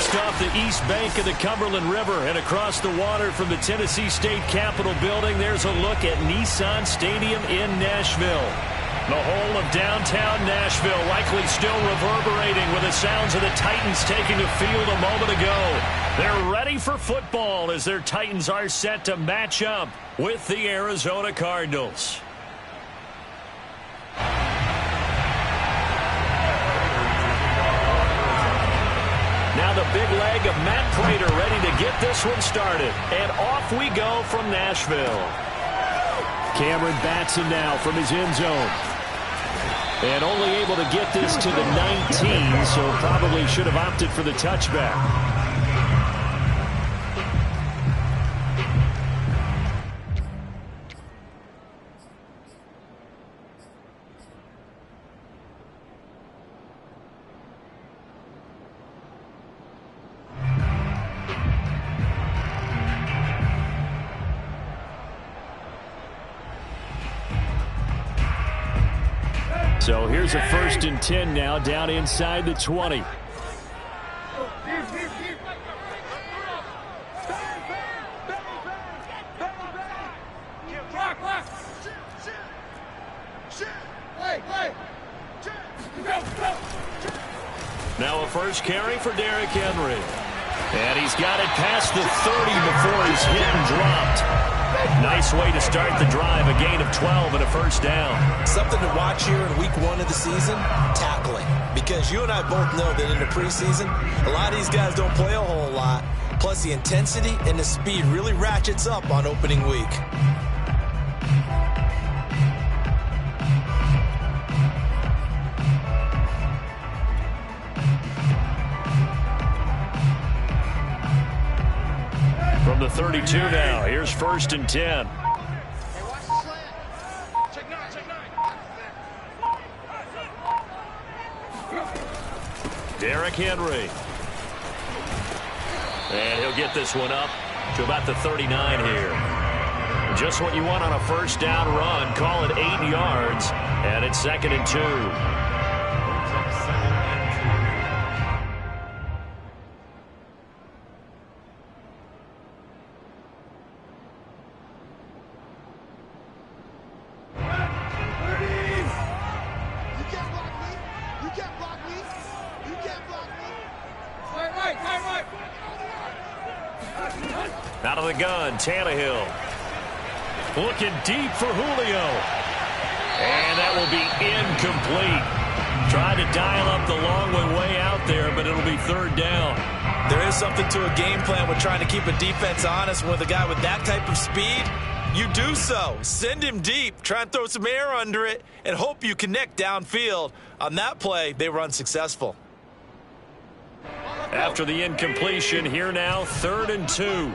Just off the east bank of the Cumberland River and across the water from the Tennessee State Capitol building, there's a look at Nissan Stadium in Nashville. The whole of downtown Nashville likely still reverberating with the sounds of the Titans taking the field a moment ago. They're ready for football as their Titans are set to match up with the Arizona Cardinals. Now the big leg of Matt Prater ready to get this one started. And off we go from Nashville. Cameron Batson now from his end zone. And only able to get this to the 19, so probably should have opted for the touchback. So here's a 1st and 10 now down inside the 20. Now a first carry for Derrick Henry. And he's got it past the 30 before he's hit and dropped. Nice way to start the drive, a gain of 12 and a first down. Something to watch here in week 1 of the season, tackling. Because you and I both know that in the preseason, a lot of these guys don't play a whole lot. Plus the intensity and the speed really ratchets up on opening week. From the 32 now, here's 1st and 10. Derrick Henry. And he'll get this one up to about the 39 here. Just what you want on a first down run. Call it 8 yards, and it's 2nd and 2. Out of the gun, Tannehill. Looking deep for Julio. And that will be incomplete. Tried to dial up the long way out there, but it'll be 3rd down. There is something to a game plan with trying to keep a defense honest with a guy with that type of speed. You do so. Send him deep. Try and throw some air under it and hope you connect downfield. On that play, they were unsuccessful. After the incompletion, here now, 3rd and 2.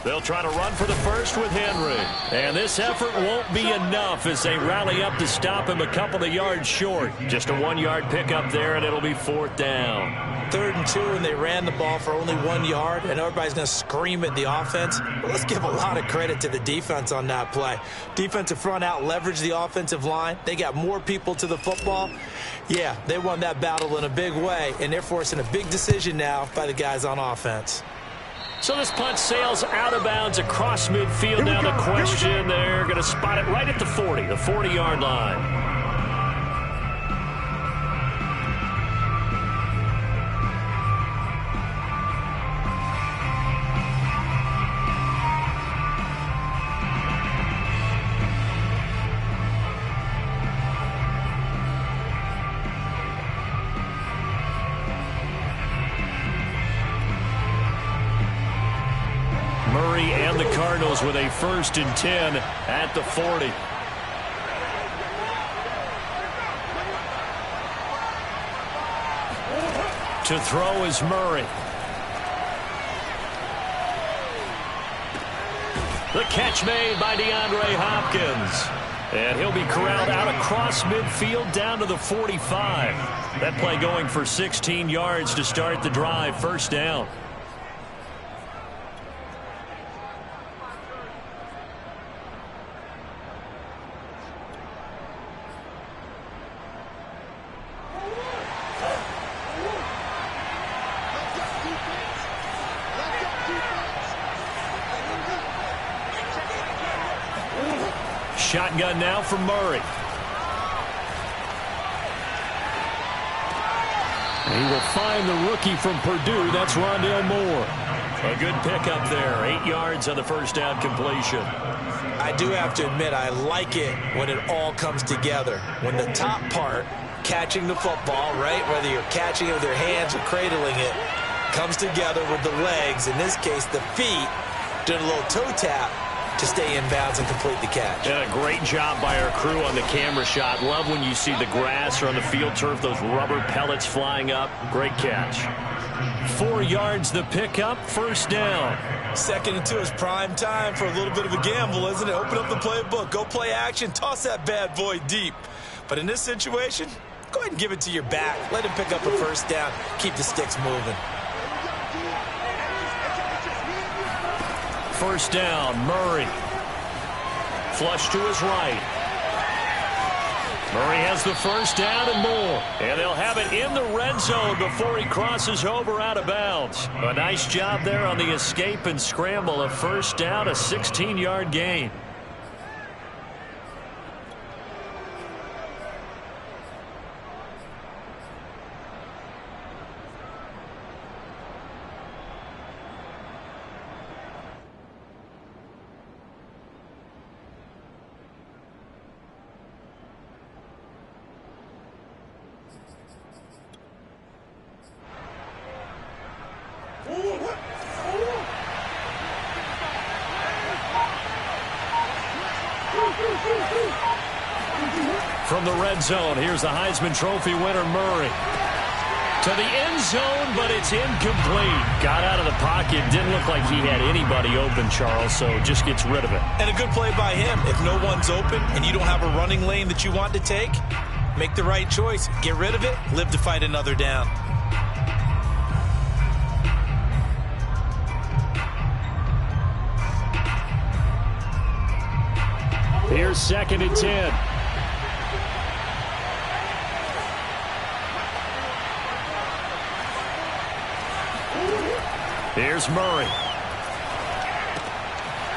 They'll try to run for the first with Henry. And this effort won't be enough as they rally up to stop him a couple of yards short. Just a 1-yard pickup there, and it'll be 4th down. 3rd and 2, and they ran the ball for only 1 yard, and everybody's going to scream at the offense. Well, let's give a lot of credit to the defense on that play. Defensive front out leveraged the offensive line. They got more people to the football. Yeah, they won that battle in a big way, and they're forcing a big decision now by the guys on offense. So this punt sails out of bounds across midfield. Now the question, they're going to spot it right at the 40, the 40-yard line. Murray and the Cardinals with a 1st and 10 at the 40. To throw is Murray. The catch made by DeAndre Hopkins. And he'll be corralled out across midfield down to the 45. That play going for 16 yards to start the drive. 1st down. Shotgun now from Murray. He will find the rookie from Purdue. That's Rondale Moore. A good pickup there. 8 yards on the first down completion. I do have to admit, I like it when it all comes together. When the top part, catching the football, right, whether you're catching it with your hands or cradling it, comes together with the legs, in this case the feet, doing a little toe tap to stay in bounds and complete the catch. And a great job by our crew on the camera shot. Love when you see the grass or on the field turf, those rubber pellets flying up. Great catch. 4 yards the pickup, first down. 2nd and 2 is prime time for a little bit of a gamble, isn't it? Open up the playbook, go play action, toss that bad boy deep. But in this situation, go ahead and give it to your back. Let him pick up a first down, keep the sticks moving. First down, Murray. Flush to his right. Murray has the first down and more. And they'll have it in the red zone before he crosses over out of bounds. A nice job there on the escape and scramble. A first down, a 16-yard gain. From the red zone, here's the Heisman Trophy winner, Murray. To the end zone, but it's incomplete. Got out of the pocket. Didn't look like he had anybody open, Charles, so just gets rid of it. And a good play by him. If no one's open and you don't have a running lane that you want to take, make the right choice. Get rid of it. Live to fight another down. Here's 2nd and 10. Here's Murray.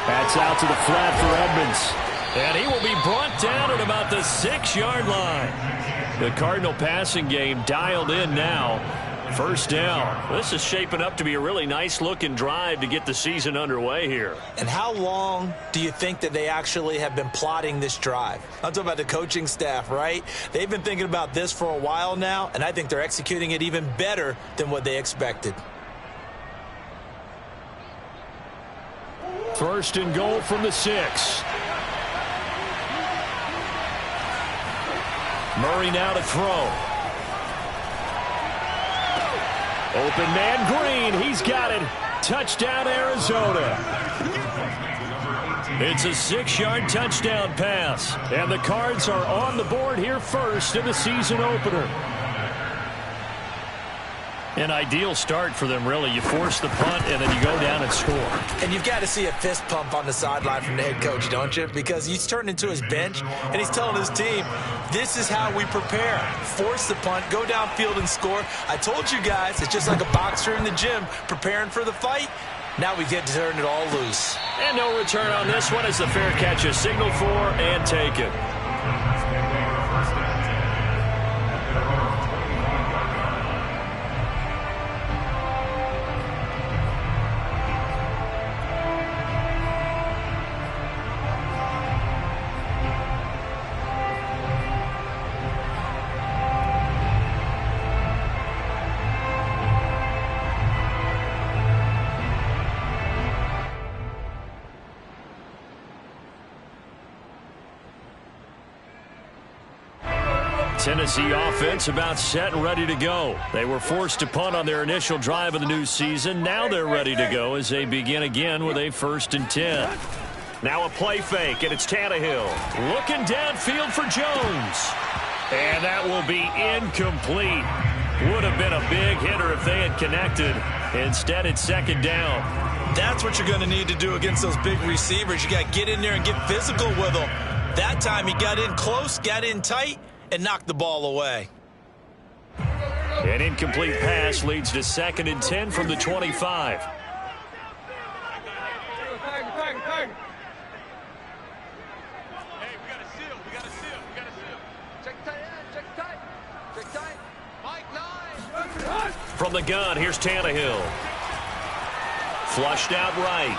That's out to the flat for Edmonds. And he will be brought down at about the 6-yard line. The Cardinal passing game dialed in now. First down. This is shaping up to be a really nice-looking drive to get the season underway here. And how long do you think that they actually have been plotting this drive? I'm talking about the coaching staff, right? They've been thinking about this for a while now, and I think they're executing it even better than what they expected. First and goal from the 6. Murray now to throw. Open man Green. He's got it. Touchdown, Arizona. It's a 6-yard touchdown pass. And the Cards are on the board here first in the season opener. An ideal start for them, really. You force the punt, and then you go down and score. And you've got to see a fist pump on the sideline from the head coach, don't you? Because he's turned into his bench, and he's telling his team, this is how we prepare. Force the punt, go downfield and score. I told you guys, it's just like a boxer in the gym preparing for the fight. Now we get to turn it all loose. And no return on this one as the fair catch is signaled for and taken. Tennessee offense about set and ready to go. They were forced to punt on their initial drive of the new season. Now they're ready to go as they begin again with a 1st and 10. Now a play fake, and it's Tannehill. Looking downfield for Jones. And that will be incomplete. Would have been a big hitter if they had connected. Instead, it's 2nd down. That's what you're going to need to do against those big receivers. You got to get in there and get physical with them. That time he got in close, got in tight, and knocked the ball away. An incomplete pass leads to 2nd and 10 from the 25. From the gun, here's Tannehill. Flushed out right.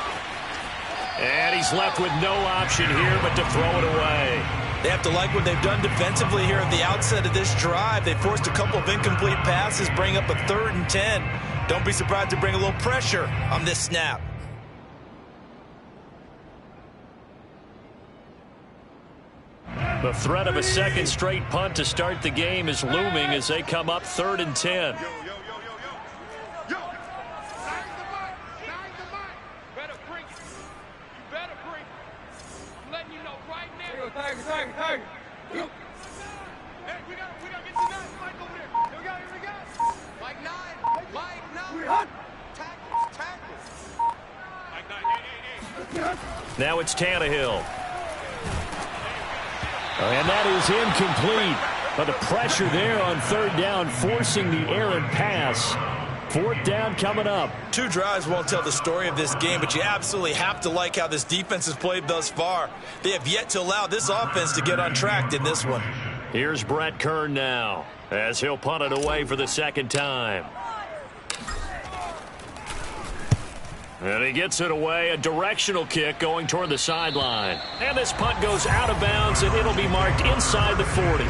And he's left with no option here but to throw it away. They have to like what they've done defensively here at the outset of this drive. They forced a couple of incomplete passes, bring up a 3rd and 10. Don't be surprised to bring a little pressure on this snap. The threat of a second straight punt to start the game is looming as they come up 3rd and 10. Now it's Tannehill. And that is incomplete. But the pressure there on 3rd down, forcing the errant pass. 4th down coming up. 2 drives won't tell the story of this game, but you absolutely have to like how this defense has played thus far. They have yet to allow this offense to get untracked in this one. Here's Brett Kern now, as he'll punt it away for the 2nd time. And he gets it away, a directional kick going toward the sideline. And this punt goes out of bounds, and it'll be marked inside the 40.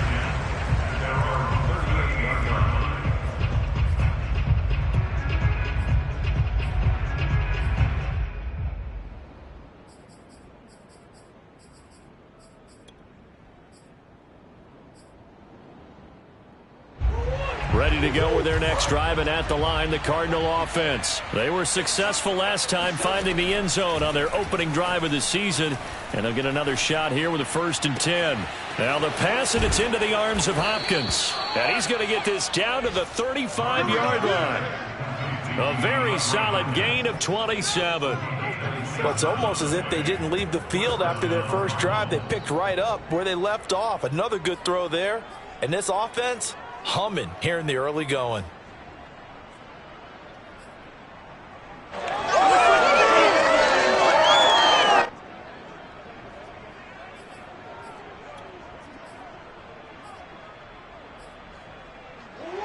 Ready to go with their next drive, and at the line, the Cardinal offense. They were successful last time finding the end zone on their opening drive of the season, and they'll get another shot here with a 1st and 10. Now the pass, and it's into the arms of Hopkins. And he's going to get this down to the 35-yard line. A very solid gain of 27. Well, it's almost as if they didn't leave the field after their first drive. They picked right up where they left off. Another good throw there. And this offense, humming here in the early going.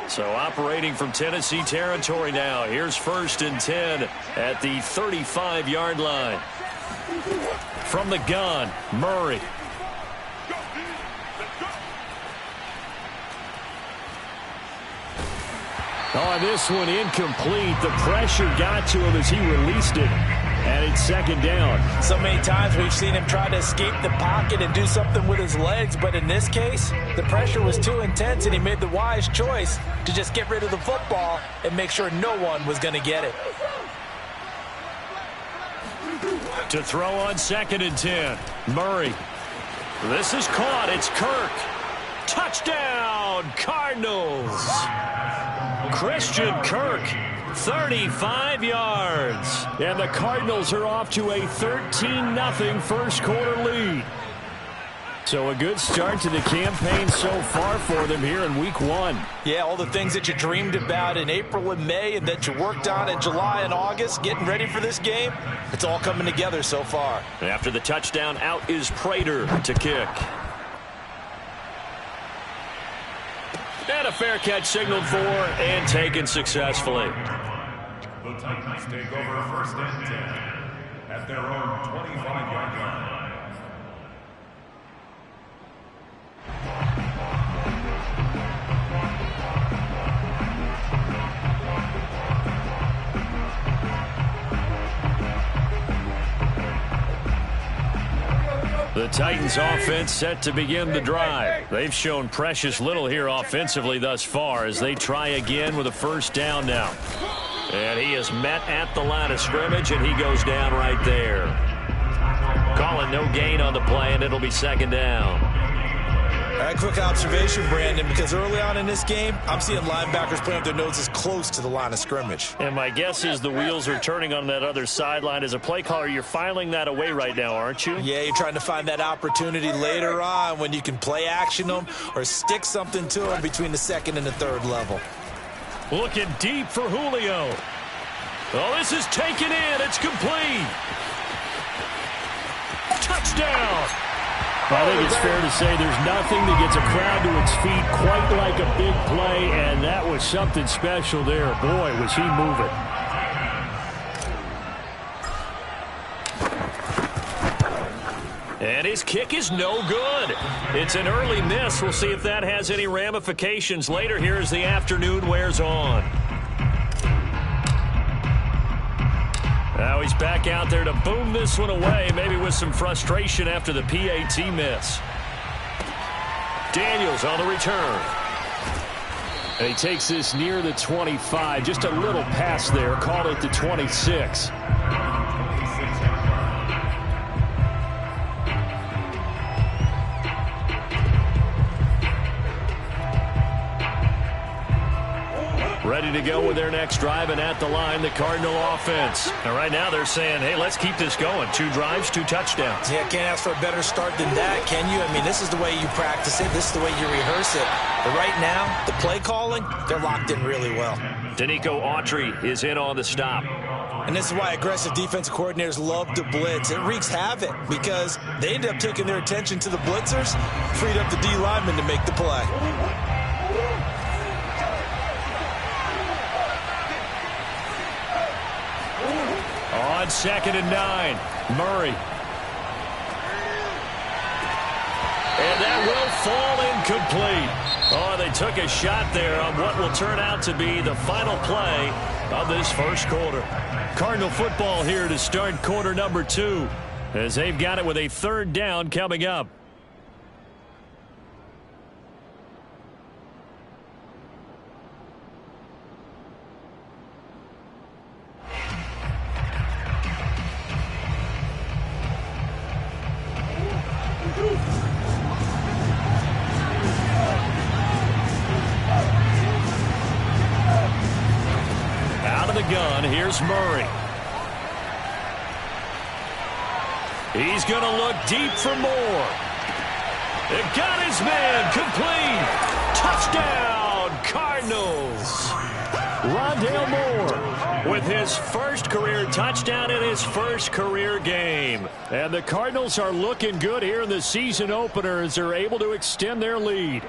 So operating from Tennessee territory now. Here's 1st and 10 at the 35-yard line. From the gun, Murray. Oh, this one incomplete. The pressure got to him as he released it. And it's 2nd down. So many times we've seen him try to escape the pocket and do something with his legs. But in this case, the pressure was too intense, and he made the wise choice to just get rid of the football and make sure no one was going to get it. To throw on 2nd and 10. Murray. This is caught. It's Kirk. Touchdown, Cardinals. Christian Kirk, 35 yards. And the Cardinals are off to a 13-0 first quarter lead. So a good start to the campaign so far for them here in week 1. Yeah, all the things that you dreamed about in April and May and that you worked on in July and August, getting ready for this game, it's all coming together so far. After the touchdown, out is Prater to kick. And a fair catch signaled for and taken successfully. The Titans take over 1st and 10 at their own 25-yard line. The Titans offense set to begin the drive. They've shown precious little here offensively thus far as they try again with a 1st down now. And he is met at the line of scrimmage, and he goes down right there. Calling no gain on the play, and it'll be 2nd down. All right, quick observation, Brandon, because early on in this game, I'm seeing linebackers playing with their noses close to the line of scrimmage. And my guess is the wheels are turning on that other sideline. As a play caller, you're filing that away right now, aren't you? Yeah, you're trying to find that opportunity later on when you can play action them or stick something to them between the 2nd and the 3rd level. Looking deep for Julio. Oh, this is taken in. It's complete. Touchdown. I think it's fair to say there's nothing that gets a crowd to its feet quite like a big play, and that was something special there. Boy, was he moving. And his kick is no good. It's an early miss. We'll see if that has any ramifications later here as the afternoon wears on. Now he's back out there to boom this one away, maybe with some frustration after the PAT miss. Daniels on the return. And he takes this near the 25, just a little pass there, called it the 26. Ready to go with their next drive, and at the line, the Cardinal offense. And right now they're saying, hey, let's keep this going. 2 drives, 2 touchdowns. Yeah, can't ask for a better start than that, can you? I mean, this is the way you practice it. This is the way you rehearse it. But right now, the play calling, they're locked in really well. Danico Autry is in on the stop. And this is why aggressive defensive coordinators love to blitz. It wreaks havoc because they end up taking their attention to the blitzers, freed up the D lineman to make the play. On 2nd and 9, Murray. And that will fall incomplete. Oh, they took a shot there on what will turn out to be the final play of this first quarter. Cardinal football here to start quarter number 2 as they've got it with a 3rd down coming up. Gun. Here's Murray. He's going to look deep for more. It got his man complete. Touchdown, Cardinals. Rondale Moore with his first career touchdown in his first career game. And the Cardinals are looking good here in the season opener as they're able to extend their lead.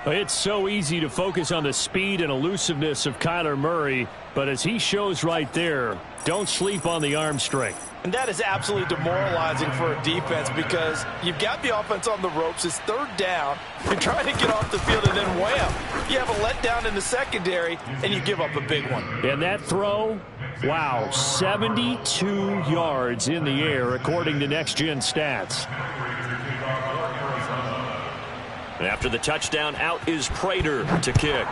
It's so easy to focus on the speed and elusiveness of Kyler Murray, but as he shows right there, don't sleep on the arm strength. And that is absolutely demoralizing for a defense because you've got the offense on the ropes. It's 3rd down. You're trying to get off the field, and then wham, you have a letdown in the secondary, and you give up a big one. And that throw, wow, 72 yards in the air, according to Next Gen Stats. And after the touchdown, out is Prater to kick.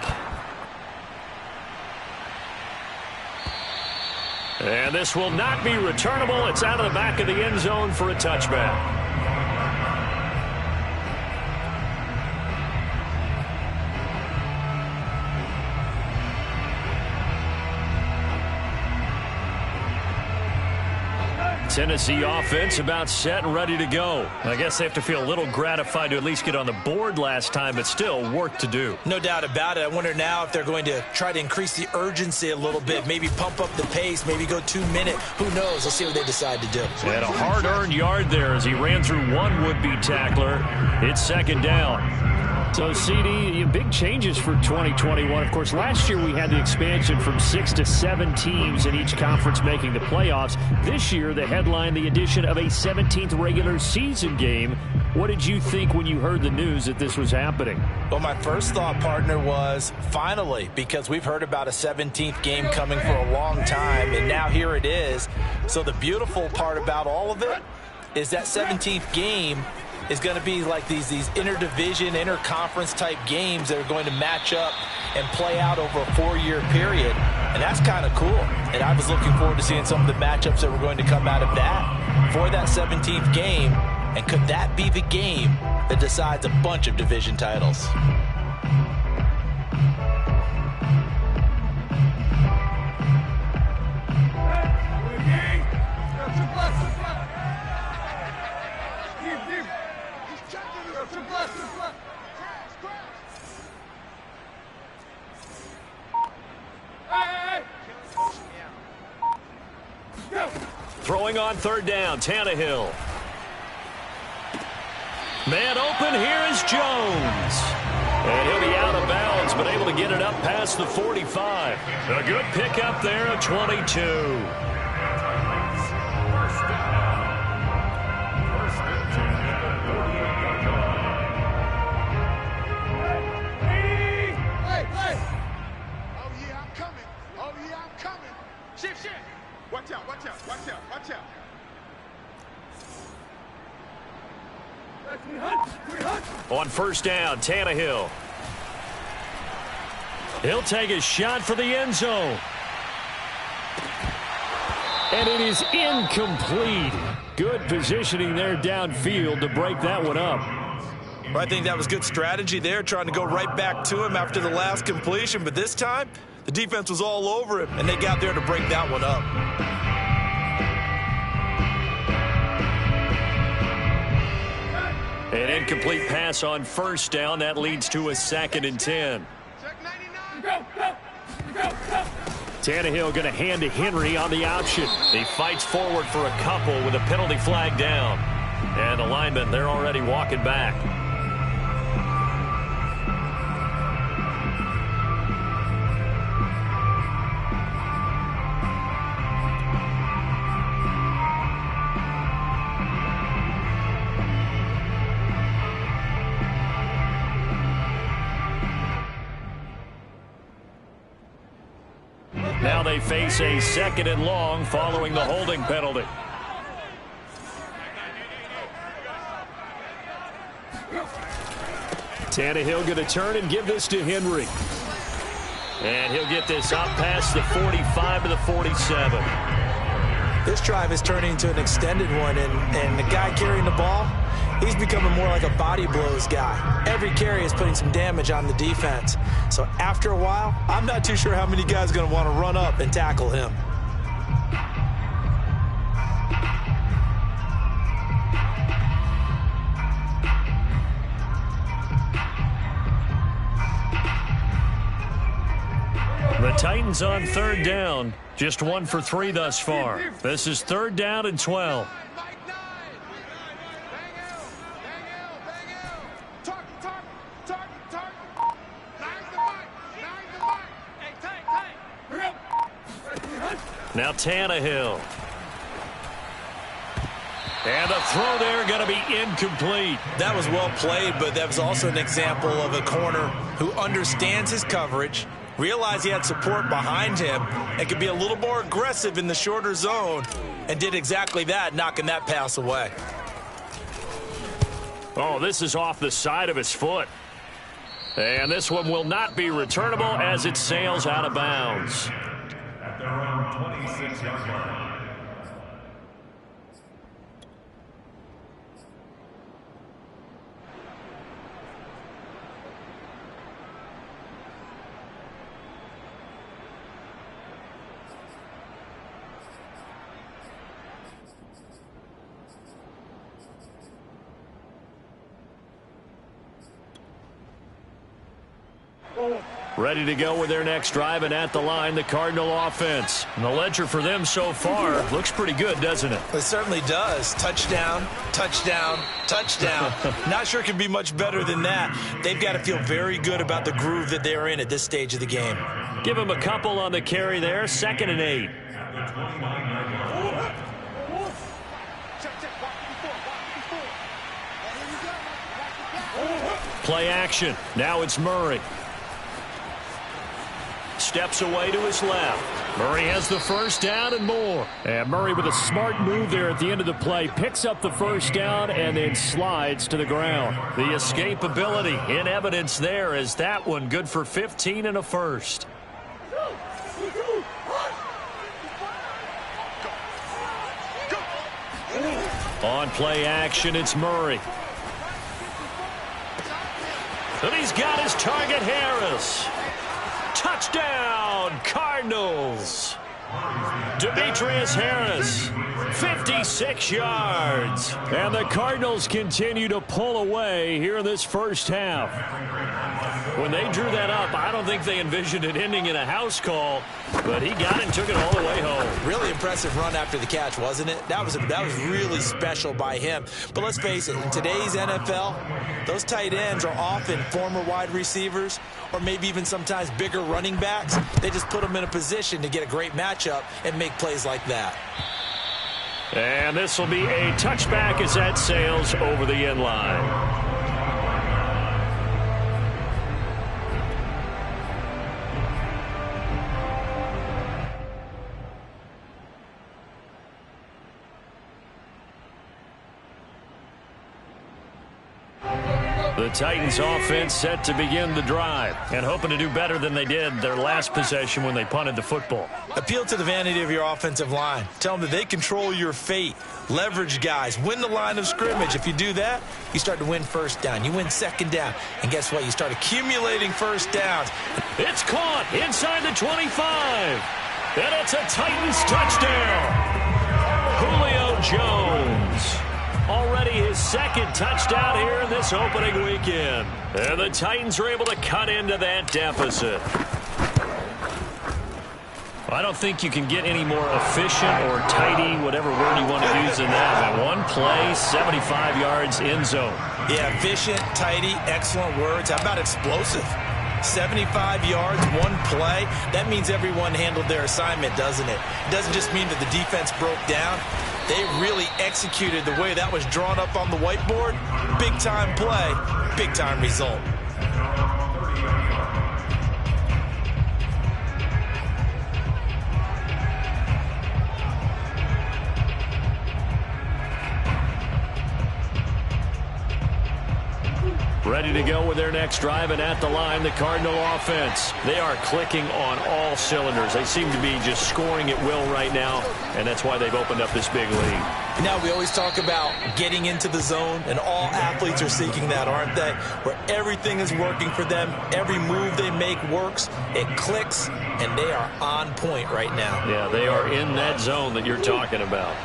And this will not be returnable. It's out of the back of the end zone for a touchback. Tennessee offense about set and ready to go. I guess they have to feel a little gratified to at least get on the board last time, but still work to do. No doubt about it. I wonder now if they're going to try to increase the urgency a little bit, maybe pump up the pace, maybe go 2-minute. Who knows? Let's see what they decide to do. And a hard-earned yard there as he ran through one would-be tackler. It's 2nd down. So, CD, big changes for 2021. Of course, last year we had the expansion from 6 to 7 teams in each conference making the playoffs. This year, the headline, the addition of a 17th regular season game. What did you think when you heard the news that this was happening? Well, my first thought, partner, was finally, because we've heard about a 17th game coming for a long time, and now here it is. So the beautiful part about all of it is that 17th game is going to be like these interdivision, interconference type games that are going to match up and play out over a 4-year period. And that's kind of cool. And I was looking forward to seeing some of the matchups that were going to come out of that for that 17th game. And could that be the game that decides a bunch of division titles? Throwing on 3rd down, Tannehill. Man open, here is Jones. And he'll be out of bounds, but able to get it up past the 45. A good pickup there of 22. Watch out, watch out, watch out, watch out. On first down, Tannehill. He'll take a shot for the end zone. And it is incomplete. Good positioning there downfield to break that one up. I think that was good strategy there, trying to go right back to him after the last completion. But this time, the defense was all over him, and they got there to break that one up. An incomplete pass on first down. That leads to a 2nd and 10. Tannehill going to hand to Henry on the option. He fights forward for a couple with a penalty flag down. And the linemen, they're already walking back. Now they face a 2nd and long following the holding penalty. Tannehill going to turn and give this to Henry. And he'll get this up past the 45 to the 47. This drive is turning into an extended one, and the guy carrying the ball, he's becoming more like a body blows guy. Every carry is putting some damage on the defense. So after a while, I'm not too sure how many guys are going to want to run up and tackle him. The Titans on 3rd down. Just 1 for 3 thus far. This is 3rd down and 12. Now Tannehill. And the throw there going to be incomplete. That was well played, but that was also an example of a corner who understands his coverage, realized he had support behind him, and could be a little more aggressive in the shorter zone, and did exactly that, knocking that pass away. Oh, this is off the side of his foot. And this one will not be returnable as it sails out of bounds. At their own 26-yard line. Ready to go with their next drive, and at the line, the Cardinal offense. And the ledger for them so far looks pretty good, doesn't it? It certainly does. Touchdown, touchdown, touchdown. Not sure it can be much better than that. They've got to feel very good about the groove that they're in at this stage of the game. Give them a couple on the carry there, 2nd and 8. Play action. Now it's Murray. Steps away to his left. Murray has the first down and more. And Murray with a smart move there at the end of the play. Picks up the first down and then slides to the ground. The escapability in evidence there as that one good for 15 and a first. On play action, it's Murray. And he's got his target, Harris. Touchdown, Cardinals. Demetrius Harris, 56 yards. And the Cardinals continue to pull away here in this first half. When they drew that up, I don't think they envisioned it ending in a house call, but he got it and took it all the way home. Really impressive run after the catch, wasn't it? That was really special by him. But let's face it, in today's NFL, those tight ends are often former wide receivers or maybe even sometimes bigger running backs. They just put them in a position to get a great matchup and make plays like that. And this will be a touchback as that sails over the end line. The Titans offense set to begin the drive and hoping to do better than they did their last possession when they punted the football. Appeal to the vanity of your offensive line. Tell them that they control your fate. Leverage guys. Win the line of scrimmage. If you do that, you start to win first down. You win second down. And guess what? You start accumulating first downs. It's caught inside the 25. And it's a Titans touchdown. Julio Jones. Already his second touchdown here in this opening weekend. And the Titans are able to cut into that deficit. I don't think you can get any more efficient or tidy, whatever word you want to use in that. One play, 75 yards in zone. Yeah, efficient, tidy, excellent words. How about explosive? 75 yards, one play. That means everyone handled their assignment, doesn't it? It doesn't just mean that the defense broke down. They really executed the way that was drawn up on the whiteboard. Big-time play, big-time result. Ready to go with their next drive, and at the line, the Cardinal offense. They are clicking on all cylinders. They seem to be just scoring at will right now, and that's why they've opened up this big lead. Now, we always talk about getting into the zone, and all athletes are seeking that, aren't they? Where everything is working for them, every move they make works, it clicks, and they are on point right now. Yeah, they are in that zone that you're talking about.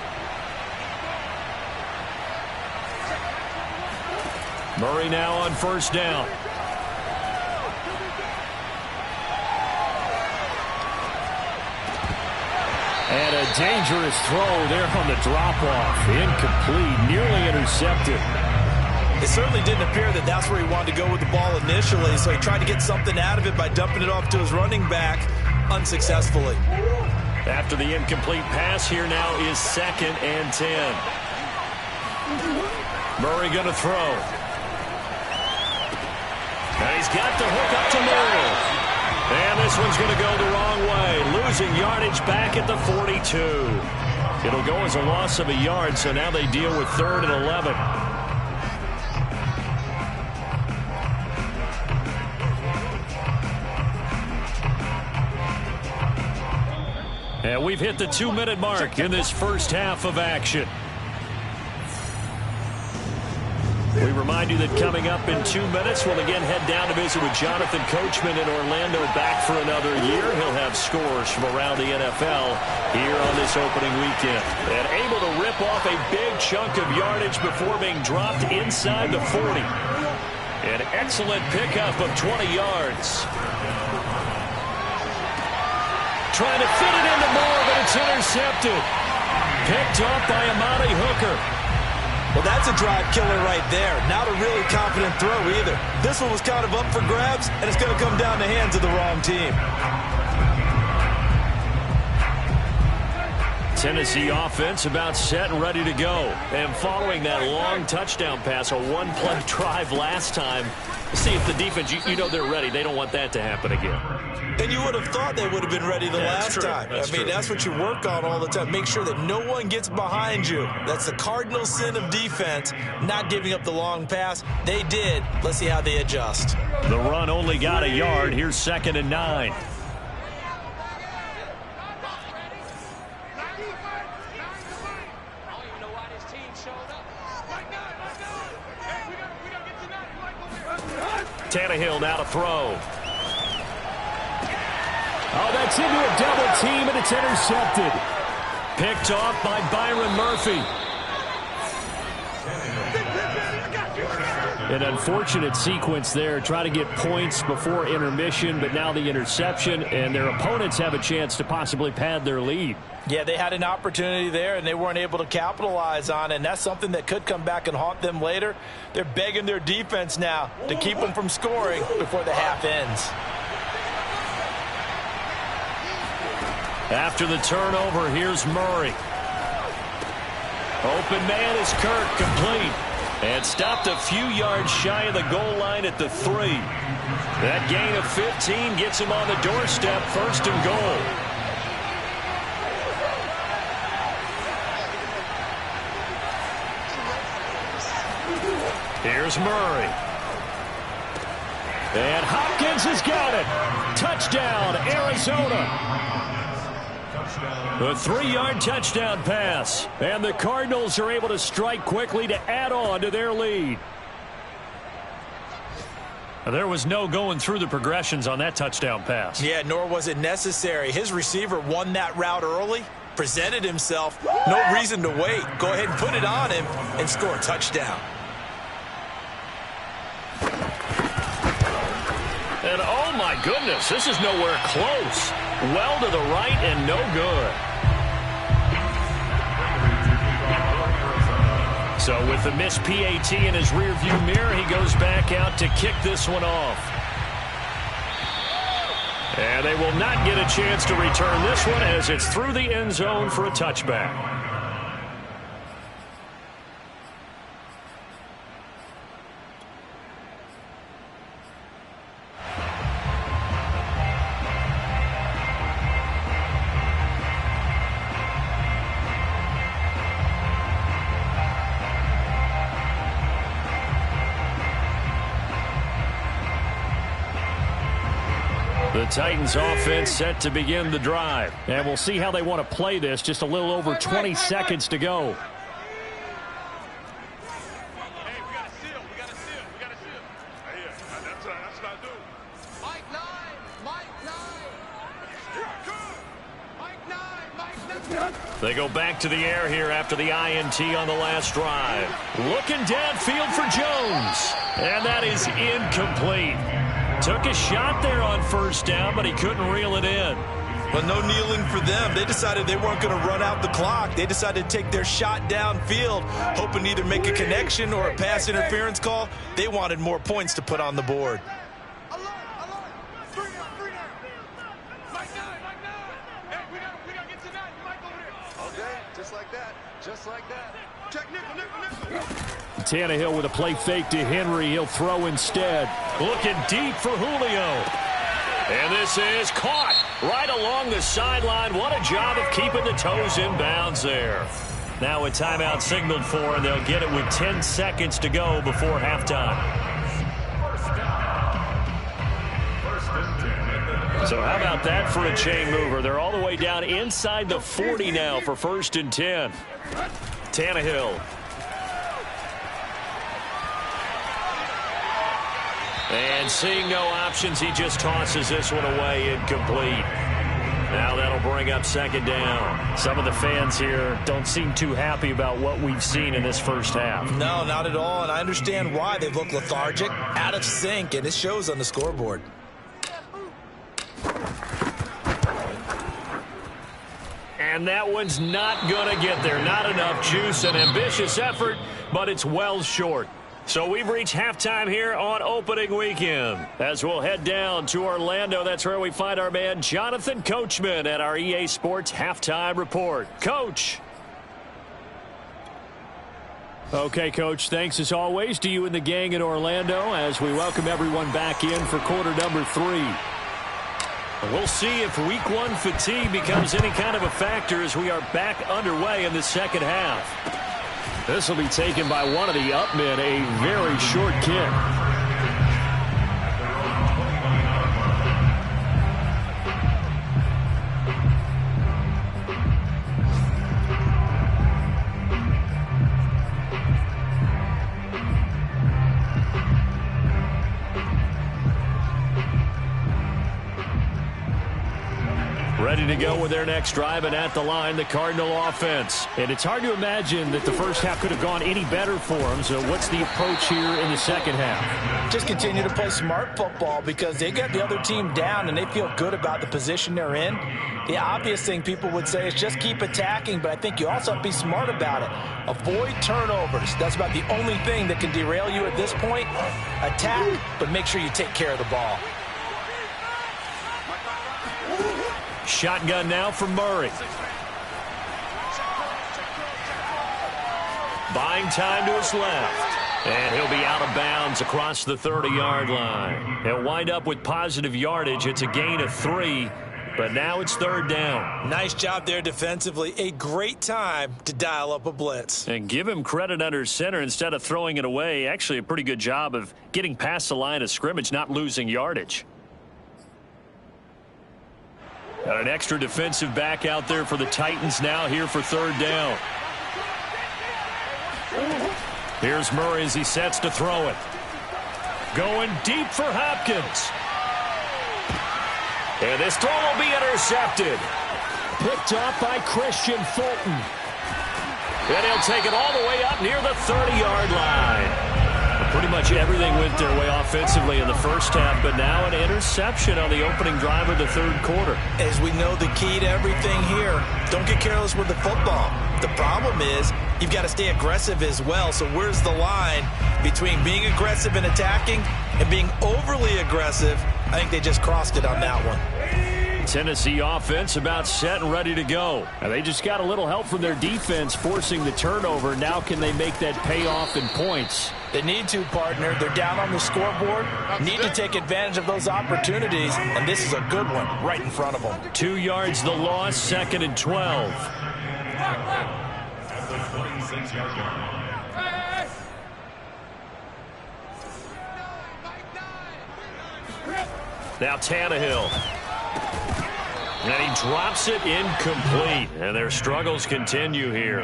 Murray now on first down. And a dangerous throw there on the drop-off. Incomplete, nearly intercepted. It certainly didn't appear that that's where he wanted to go with the ball initially, so he tried to get something out of it by dumping it off to his running back unsuccessfully. After the incomplete pass, here now is 2nd and 10. Murray going to throw. And he's got the hook up to Murray. And this one's going to go the wrong way. Losing yardage back at the 42. It'll go as a loss of a yard, so now they deal with 3rd and 11. And we've hit the 2-minute mark in this first half of action. We remind you that coming up in 2 minutes, we'll again head down to visit with Jonathan Coachman in Orlando, back for another year. He'll have scores from around the NFL here on this opening weekend. And able to rip off a big chunk of yardage before being dropped inside the 40. An excellent pickup of 20 yards. Trying to fit it into Moore, but it's intercepted. Picked off by Amani Hooker. Well, that's a drive killer right there. Not a really confident throw either. This one was kind of up for grabs, and it's going to come down the hands of the wrong team. Tennessee offense about set and ready to go. And following that long touchdown pass, a one-play drive last time, see if the defense, you know they're ready. They don't want that to happen again. And you would have thought they would have been ready the last time. I mean, that's what you work on all the time. Make sure that no one gets behind you. That's the cardinal sin of defense, not giving up the long pass. They did. Let's see how they adjust. The run only got a yard. Here's 2nd and 9. Tannehill now to throw. Oh, that's into a double team, and it's intercepted. Picked off by Byron Murphy. An unfortunate sequence there, trying to get points before intermission, but now the interception, and their opponents have a chance to possibly pad their lead. Yeah, they had an opportunity there, and they weren't able to capitalize on it, and that's something that could come back and haunt them later. They're begging their defense now to keep them from scoring before the half ends. After the turnover, here's Murray. Open man is Kirk, complete. And stopped a few yards shy of the goal line at the 3. That gain of 15 gets him on the doorstep, 1st and goal. Here's Murray. And Hopkins has got it. Touchdown, Arizona. A 3-yard touchdown pass. And the Cardinals are able to strike quickly to add on to their lead. There was no going through the progressions on that touchdown pass. Yeah, nor was it necessary. His receiver won that route early, presented himself. No reason to wait. Go ahead and put it on him and score a touchdown. And oh my goodness, this is nowhere close. Well to the right and no good. So with the missed PAT in his rearview mirror, he goes back out to kick this one off. And they will not get a chance to return this one as it's through the end zone for a touchback. The Titans offense set to begin the drive. And we'll see how they want to play this. Just a little over 20 seconds to go. Hey, we got to seal. We got to seal. We got to seal. Hey, that's what I do. Mike 9. Mike 9. Here I come. Mike 9. Mike 9. They go back to the air here after the INT on the last drive. Looking downfield for Jones. And that is incomplete. Took a shot there on 1st down, but he couldn't reel it in. But no kneeling for them. They decided they weren't going to run out the clock. They decided to take their shot downfield, hoping to either make a connection or a pass interference call. They wanted more points to put on the board. Alert. 3 down. Mike 9. Hey, we got to get to 9. Mike over there. Okay, just like that. Check nickel. Tannehill with a play fake to Henry. He'll throw instead. Looking deep for Julio. And this is caught right along the sideline. What a job of keeping the toes in bounds there. Now a timeout signaled for, and they'll get it with 10 seconds to go before halftime. So how about that for a chain mover? They're all the way down inside the 40 now for 1st and 10. Tannehill. And seeing no options, he just tosses this one away, incomplete. Now that'll bring up 2nd down. Some of the fans here don't seem too happy about what we've seen in this first half. No, not at all, and I understand why. They look lethargic, out of sync, and it shows on the scoreboard. And that one's not going to get there. Not enough juice. An ambitious effort, but it's well short. So we've reached halftime here on opening weekend. As we'll head down to Orlando, that's where we find our man Jonathan Coachman at our EA Sports Halftime Report. Coach. Okay, Coach, thanks as always to you and the gang in Orlando as we welcome everyone back in for quarter number 3. We'll see if week 1 fatigue becomes any kind of a factor as we are back underway in the second half. This will be taken by one of the up men, a very short kick. Ready to go with their next drive, and at the line, the Cardinal offense. And it's hard to imagine that the first half could have gone any better for them. So what's the approach here in the second half? Just continue to play smart football because they got the other team down and they feel good about the position they're in. The obvious thing people would say is just keep attacking, but I think you also have to be smart about it. Avoid turnovers. That's about the only thing that can derail you at this point. Attack, but make sure you take care of the ball. Shotgun now for Murray. Buying time to his left. And he'll be out of bounds across the 30-yard line. He'll wind up with positive yardage. It's a gain of 3, but now it's third down. Nice job there defensively. A great time to dial up a blitz. And give him credit under center instead of throwing it away. Actually, a pretty good job of getting past the line of scrimmage, not losing yardage. Got an extra defensive back out there for the Titans now here for third down. Here's Murray as he sets to throw it. Going deep for Hopkins. And this throw will be intercepted. Picked off by Christian Fulton. And he'll take it all the way up near the 30-yard line. Pretty much everything went their way offensively in the first half, but now an interception on the opening drive of the third quarter. As we know, the key to everything here, don't get careless with the football. The problem is you've got to stay aggressive as well. So where's the line between being aggressive and attacking and being overly aggressive? I think they just crossed it on that one. Tennessee offense about set and ready to go. And they just got a little help from their defense forcing the turnover. Now can they make that pay off in points? They need to, partner. They're down on the scoreboard. Need to take advantage of those opportunities, and this is a good one right in front of them. 2 yards the loss, 2nd and 12. At the 26-yard line. Now Tannehill. And he drops it incomplete. And their struggles continue here.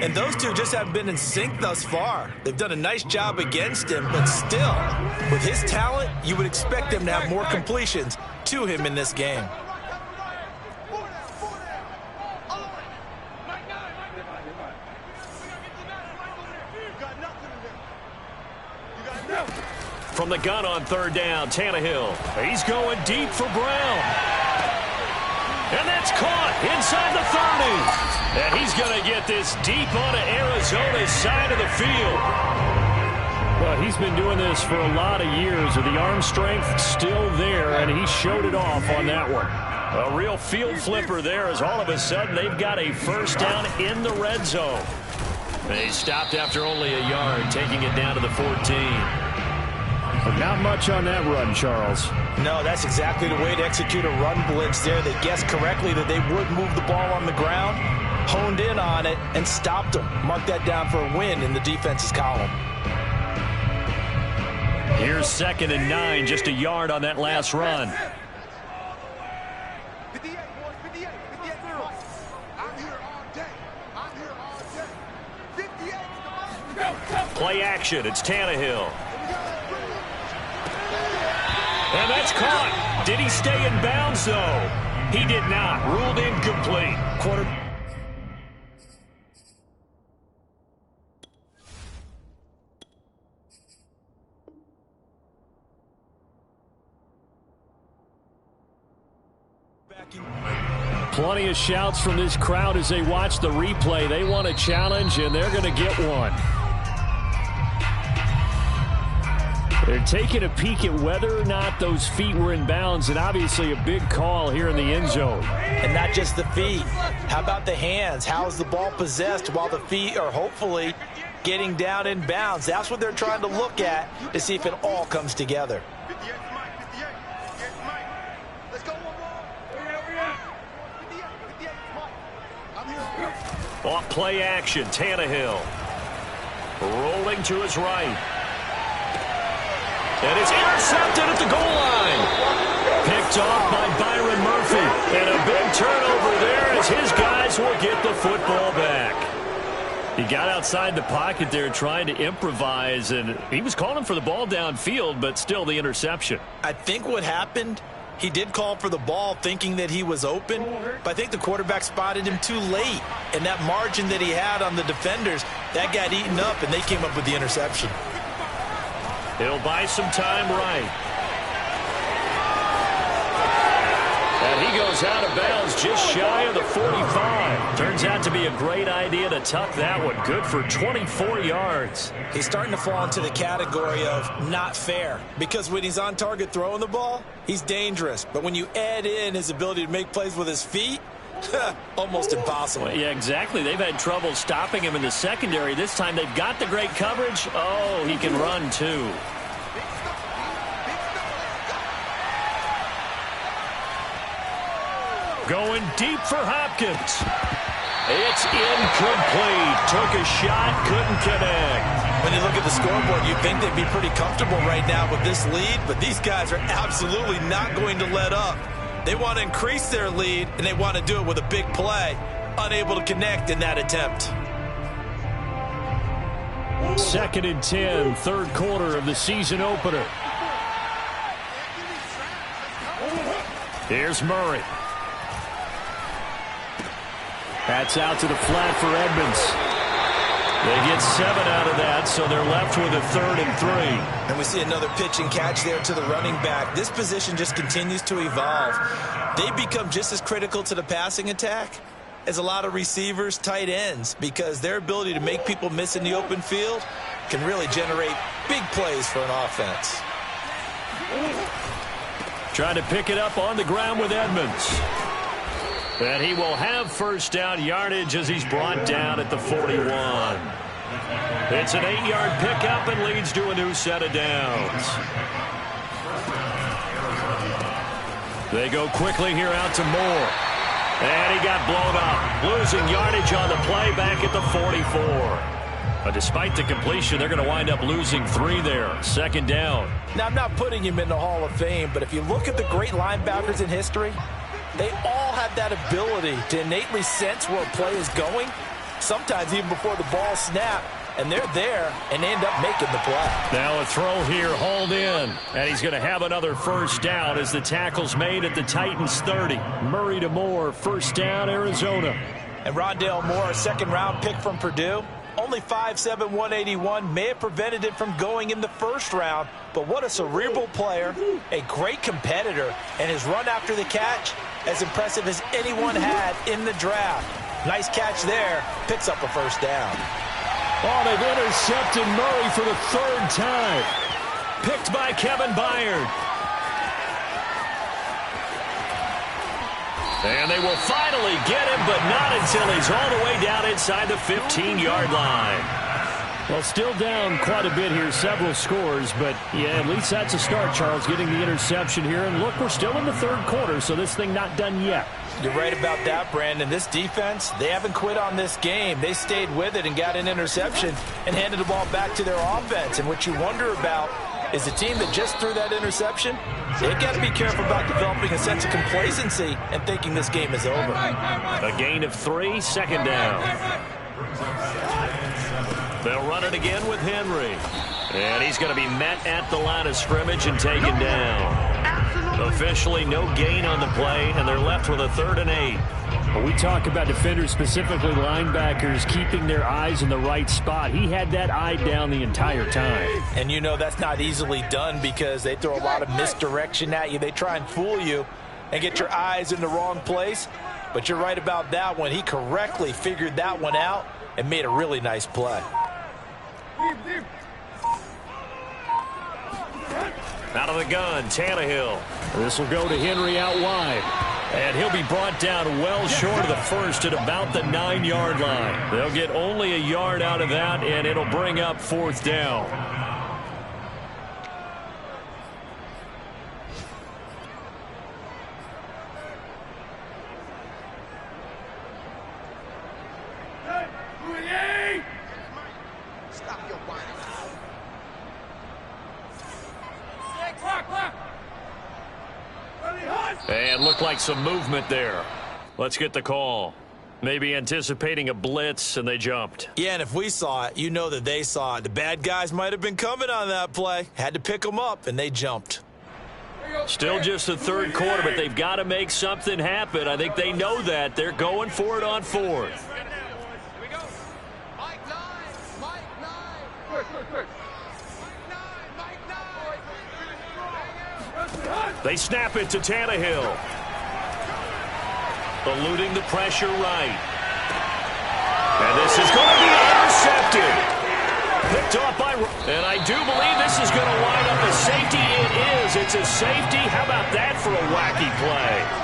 And those two just haven't been in sync thus far. They've done a nice job against him, but still, with his talent, you would expect him to have more completions to him in this game. From the gun on third down, Tannehill. He's going deep for Brown. And that's caught inside the 30. And he's going to get this deep onto Arizona's side of the field. Well, he's been doing this for a lot of years with the arm strength still there, and he showed it off on that one. A real field flipper there as all of a sudden they've got a first down in the red zone. They stopped after only a yard, taking it down to the 14. But not much on that run, Charles. No, that's exactly the way to execute a run blitz there. They guessed correctly that they would move the ball on the ground, honed in on it, and stopped them. Mark that down for a win in the defense's column. Here's 2nd and 9, just a yard on that last run. 58, boys, 58, 58. I'm here all day. I'm here all day. 58. Play action, it's Tannehill. And that's caught. Did he stay in bounds, though? He did not. Ruled incomplete. Plenty of shouts from this crowd as they watch the replay. They want a challenge, and they're going to get one. They're taking a peek at whether or not those feet were in bounds, and obviously a big call here in the end zone. And not just the feet. How about the hands? How is the ball possessed while the feet are hopefully getting down in bounds? That's what they're trying to look at to see if it all comes together. 58, Mike, 58, 58, Mike. Let's go one more. 58, 58, Mike. I'm here. Off play action, Tannehill. Rolling to his right. And it's intercepted at the goal line. Picked off by Byron Murphy. And a big turnover there as his guys will get the football back. He got outside the pocket there trying to improvise, and he was calling for the ball downfield, but still the interception. I think what happened He did call for the ball thinking that he was open, but I think the quarterback spotted him too late. And that margin that he had on the defenders, that got eaten up, and they came up with the interception. He'll buy some time right. And he goes out of bounds just shy of the 45. Turns out to be a great idea to tuck that one. Good for 24 yards. He's starting to fall into the category of not fair, because when he's on target throwing the ball, he's dangerous. But when you add in his ability to make plays with his feet, almost impossible. Well, yeah, exactly. They've had trouble stopping him in the secondary. This time they've got the great coverage. Oh, he can run too. Going deep for Hopkins. It's incomplete. Took a shot, couldn't connect. When you look at the scoreboard, you'd think they'd be pretty comfortable right now with this lead, but these guys are absolutely not going to let up. They want to increase their lead, and they want to do it with a big play. Unable to connect in that attempt. 2nd and 10, third quarter of the season opener. Here's Murray. That's out to the flat for Edmonds. They get 7 out of that, so they're left with a 3rd and 3. And we see another pitch and catch there to the running back. This position just continues to evolve. They become just as critical to the passing attack as a lot of receivers, tight ends, because their ability to make people miss in the open field can really generate big plays for an offense. Trying to pick it up on the ground with Edmonds. And he will have first down yardage as he's brought down at the 41. It's an 8-yard pickup and leads to a new set of downs. They go quickly here out to Moore. And he got blown up. Losing yardage on the play back at the 44. But despite the completion, they're going to wind up losing 3 there. 2nd down. Now, I'm not putting him in the Hall of Fame, but if you look at the great linebackers in history, they all have that ability to innately sense where a play is going, sometimes even before the ball snaps, and they're there and end up making the play. Now a throw here, hauled in, and he's going to have another first down as the tackle's made at the Titans 30. Murray to Moore, first down, Arizona. And Rondale Moore, a second-round pick from Purdue, only 5'7", 181, may have prevented it from going in the first round, but what a cerebral player, a great competitor, and his run after the catch as impressive as anyone had in the draft. Nice catch there, picks up a first down. Oh, they've intercepted Murray for the 3rd time. Picked by Kevin Byard. And they will finally get him, but not until he's all the way down inside the 15-yard line. Well, still down quite a bit here, several scores, but yeah, at least that's a start, Charles, getting the interception here. And look, we're still in the 3rd quarter, so this thing not done yet. You're right about that, Brandon. This defense, they haven't quit on this game. They stayed with it and got an interception and handed the ball back to their offense. And what you wonder about is the team that just threw that interception, they've got to be careful about developing a sense of complacency and thinking this game is over. A gain of 3, 2nd down. They'll run it again with Henry. And he's going to be met at the line of scrimmage and taken down. Officially no gain on the play, and they're left with a 3rd and 8. Well, we talk about defenders, specifically linebackers, keeping their eyes in the right spot. He had that eye down the entire time. And you know that's not easily done because they throw a lot of misdirection at you. They try and fool you and get your eyes in the wrong place. But you're right about that one. He correctly figured that one out and made a really nice play. Out of the gun, Tannehill. This will go to Henry out wide. And he'll be brought down well short of the first at about the 9-yard line. They'll get only a yard out of that, and it'll bring up 4th down. And looked like some movement there. Let's get the call. Maybe anticipating a blitz, and they jumped. Yeah, and if we saw it, you know that they saw it. The bad guys might have been coming on that play. Had to pick them up, and they jumped. Still just the third quarter, but they've got to make something happen. I think they know that. They're going for it on fourth. They snap it to Tannehill. Eluding the pressure right. And this is going to be intercepted. Picked off by... And I do believe this is going to wind up a safety. It is. It's a safety. How about that for a wacky play?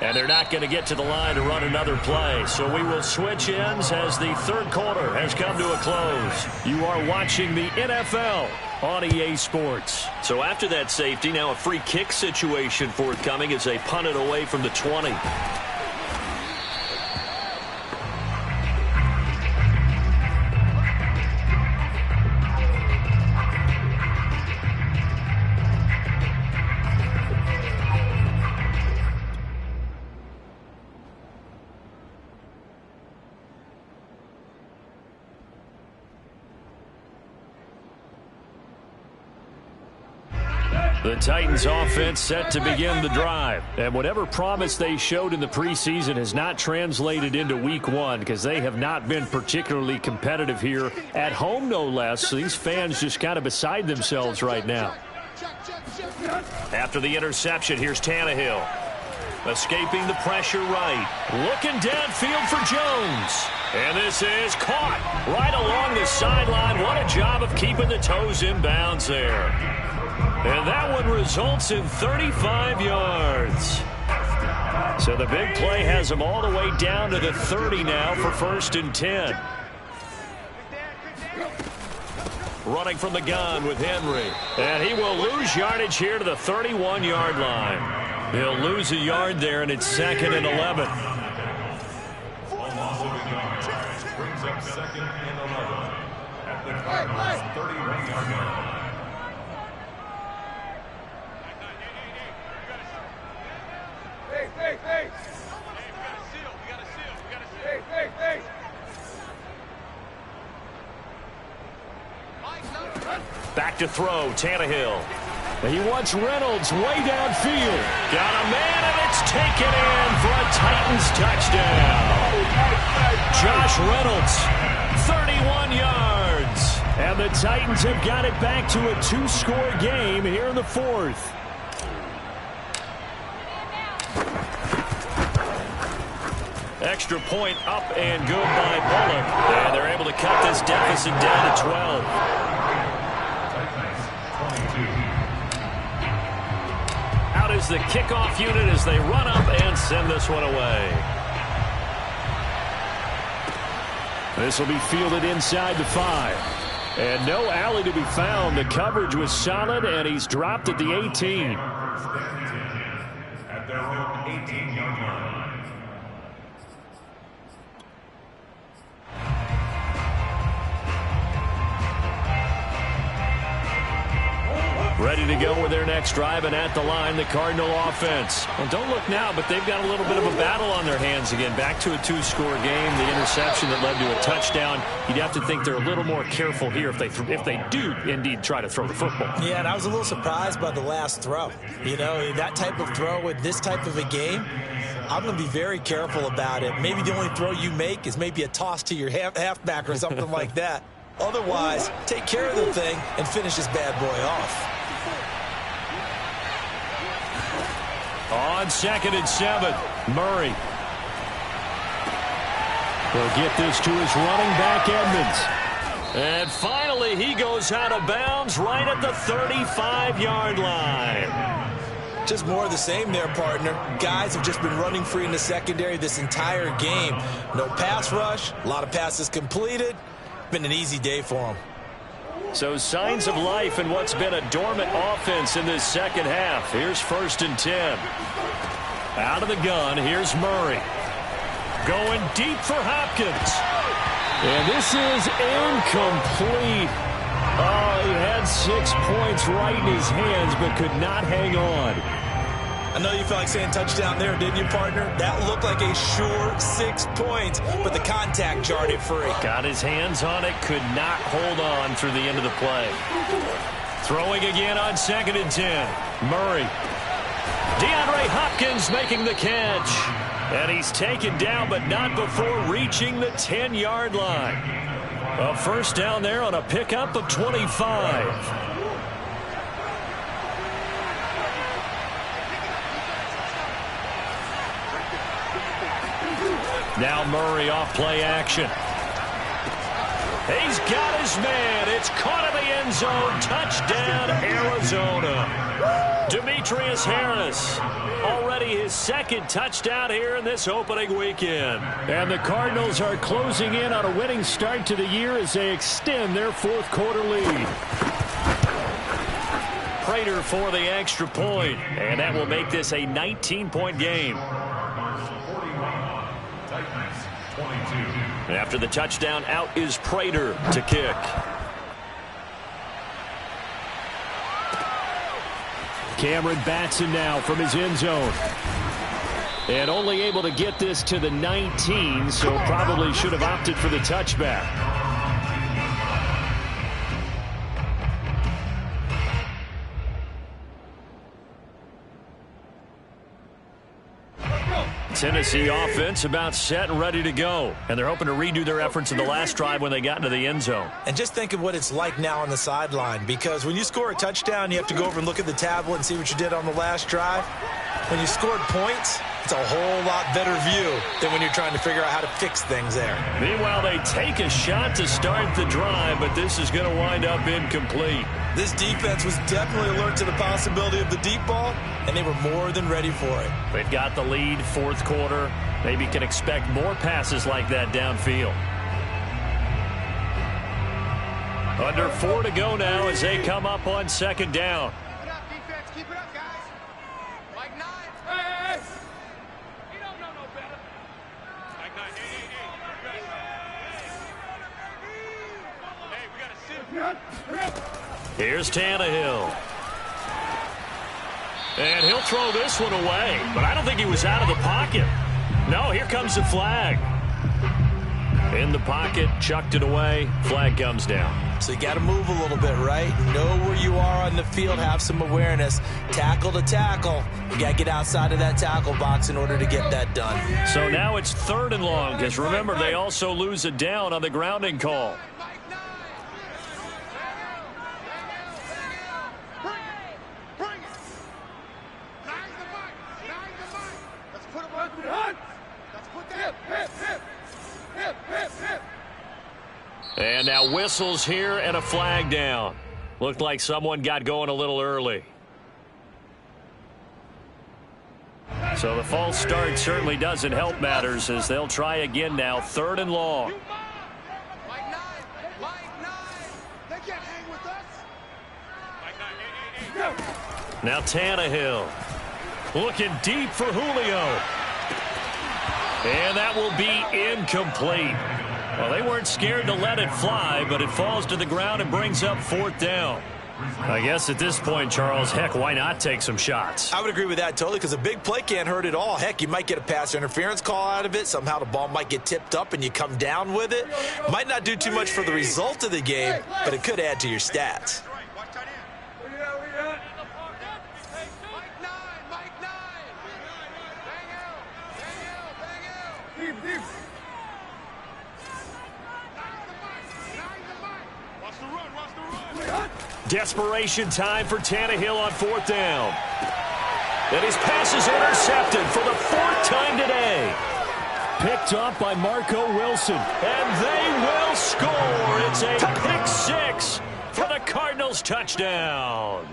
And they're not going to get to the line to run another play. So we will switch ends as the third quarter has come to a close. You are watching the NFL on EA Sports. So after that safety, now a free kick situation forthcoming as they punt it away from the 20. The Titans offense set to begin the drive. And whatever promise they showed in the preseason has not translated into week one because they have not been particularly competitive here at home, no less. So these fans just kind of beside themselves right now. After the interception, here's Tannehill. Escaping the pressure right. Looking downfield for Jones. And this is caught right along the sideline. What a job of keeping the toes in bounds there. And that one results in 35 yards. So the big play has them all the way down to the 30 now for 1st and 10. Running from the gun with Henry. And he will lose yardage here to the 31-yard line. He'll lose a yard there, and it's 2nd and 11. Brings up 2nd and 11 at the Cardinals' 31-yard line. Back to throw, Tannehill. He wants Reynolds way downfield. Got a man, and it's taken in for a Titans touchdown. Josh Reynolds, 31 yards. And the Titans have got it back to a 2-score game here in the 4th. Extra point up and good by Bullock. And they're able to cut this deficit down to 12. Out is the kickoff unit as they run up and send this one away. This will be fielded inside the 5. And no alley to be found. The coverage was solid, and he's dropped at the 18. At their own 18-yard line. Ready to go with their next drive, and at the line, the Cardinal offense. Well, don't look now, but they've got a little bit of a battle on their hands again. Back to a 2-score game. The interception that led to a touchdown. You'd have to think they're a little more careful here if they do indeed try to throw the football. Yeah, and I was a little surprised by the last throw. You know, that type of throw with this type of a game, I'm going to be very careful about it. Maybe the only throw you make is maybe a toss to your halfback or something like that. Otherwise, take care of the thing and finish this bad boy off. On 2nd and 7, Murray. He'll get this to his running back, Edmonds. And finally, he goes out of bounds right at the 35-yard line. Just more of the same there, partner. Guys have just been running free in the secondary this entire game. No pass rush, a lot of passes completed. Been an easy day for them. So signs of life in what's been a dormant offense in this second half. Here's 1st and 10. Out of the gun, here's Murray. Going deep for Hopkins. And this is incomplete. Oh, he had 6 points right in his hands, but could not hang on. I know you felt like saying touchdown there, didn't you, partner? That looked like a sure 6 points, but the contact jarred it free. Got his hands on it, could not hold on through the end of the play. Throwing again on 2nd and 10. Murray. DeAndre Hopkins making the catch. And he's taken down, but not before reaching the 10-yard line. A first down there on a pickup of 25. Now Murray off play action. He's got his man. It's caught in the end zone. Touchdown, Arizona. Demetrius Harris. Already his 2nd touchdown here in this opening weekend. And the Cardinals are closing in on a winning start to the year as they extend their 4th quarter lead. Prater for the extra point. And that will make this a 19-point game. After the touchdown, out is Prater to kick. Cameron Batson now from his end zone. And only able to get this to the 19, so probably should have opted for the touchback. Tennessee offense about set and ready to go. And they're hoping to redo their efforts in the last drive when they got into the end zone. And just think of what it's like now on the sideline, because when you score a touchdown, you have to go over and look at the tablet and see what you did on the last drive. When you scored points, it's a whole lot better view than when you're trying to figure out how to fix things there. Meanwhile, they take a shot to start the drive, but this is going to wind up incomplete. This defense was definitely alert to the possibility of the deep ball, and they were more than ready for it. They've got the lead, 4th quarter. Maybe can expect more passes like that downfield. Under 4 to go now as they come up on 2nd down. Keep it up, defense. Keep it up, guys. Mike 9. Hey! You don't know no better. Mike 9. Hey, we got to sit. Here's Tannehill. And he'll throw this one away. But I don't think he was out of the pocket. No, here comes the flag. In the pocket, chucked it away. Flag comes down. So you got to move a little bit, right? Know where you are on the field. Have some awareness. Tackle to tackle. You got to get outside of that tackle box in order to get that done. So now it's 3rd and long. Because remember, they also lose a down on the grounding call. And now whistles here and a flag down. Looked like someone got going a little early. So the false start certainly doesn't help matters as they'll try again now. 3rd and long. Mike 9. Mike 9. They can't hang with us. Mike 9. Now Tannehill. Looking deep for Julio. And that will be incomplete. Well, they weren't scared to let it fly, but it falls to the ground and brings up 4th down. I guess at this point, Charles, heck, why not take some shots? I would agree with that totally, because a big play can't hurt at all. Heck, you might get a pass interference call out of it. Somehow the ball might get tipped up and you come down with it. Might not do too much for the result of the game, but it could add to your stats. Desperation time for Tannehill on 4th down. And his pass is intercepted for the 4th time today. Picked up by Marco Wilson. And they will score. It's a pick 6 for the Cardinals touchdown.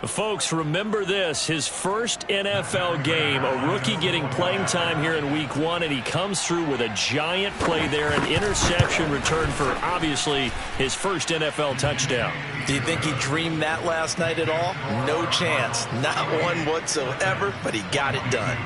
Folks, remember this, his first NFL game, a rookie getting playing time here in week 1, and he comes through with a giant play there, an interception return for obviously his first NFL touchdown. Do you think he dreamed that last night at all? No chance. Not one whatsoever, but he got it done.